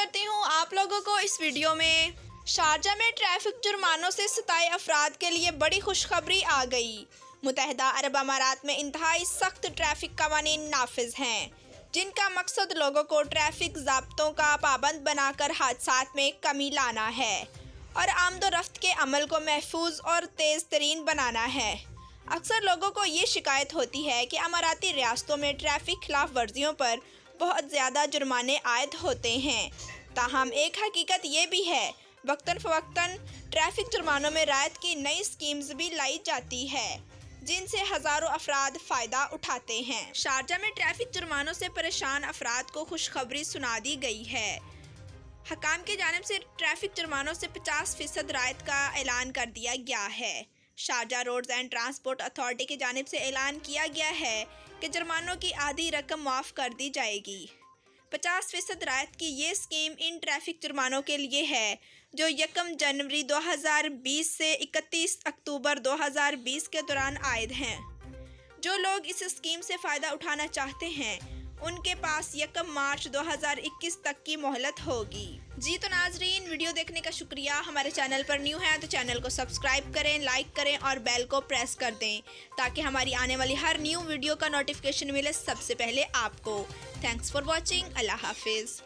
کرتی ہوں آپ لوگوں کو اس ویڈیو میں۔ شارجہ میں ٹریفک جرمانوں سے ستائے افراد کے لیے بڑی خوشخبری آ گئی۔ متحدہ عرب امارات میں انتہائی سخت ٹریفک قوانین نافذ ہیں، جن کا مقصد لوگوں کو ٹریفک ضابطوں کا پابند بنا کر حادثات میں کمی لانا ہے اور آمد و رفت کے عمل کو محفوظ اور تیز ترین بنانا ہے۔ اکثر لوگوں کو یہ شکایت ہوتی ہے کہ اماراتی ریاستوں میں ٹریفک خلاف ورزیوں پر بہت زیادہ جرمانے عائد ہوتے ہیں، تاہم ایک حقیقت یہ بھی ہے وقتاً فوقتاً ٹریفک جرمانوں میں رعایت کی نئی اسکیمز بھی لائی جاتی ہے، جن سے ہزاروں افراد فائدہ اٹھاتے ہیں۔ شارجہ میں ٹریفک جرمانوں سے پریشان افراد کو خوشخبری سنا دی گئی ہے۔ حکام کی جانب سے ٹریفک جرمانوں سے 50% رعایت کا اعلان کر دیا گیا ہے۔ Sharjah roads and transport authority کی جانب سے اعلان کیا گیا ہے کہ جرمانوں کی آدھی رقم معاف کر دی جائے گی۔ 50% رعایت کی یہ اسکیم ان ٹریفک جرمانوں کے لیے ہے جو 1 جنوری 2020 سے 31 اکتوبر 2020 کے دوران عائد ہیں۔ جو لوگ اس اسکیم سے فائدہ اٹھانا چاہتے ہیں، ان کے پاس 1 مارچ 2021 تک کی مہلت ہوگی۔ جی تو ناظرین، ویڈیو دیکھنے کا شکریہ۔ ہمارے چینل پر نیو ہیں تو چینل کو سبسکرائب کریں، لائک کریں اور بیل کو پریس کر دیں تاکہ ہماری آنے والی ہر نیو ویڈیو کا نوٹیفیکیشن ملے سب سے پہلے آپ کو۔ Thanks for watching. اللہ حافظ۔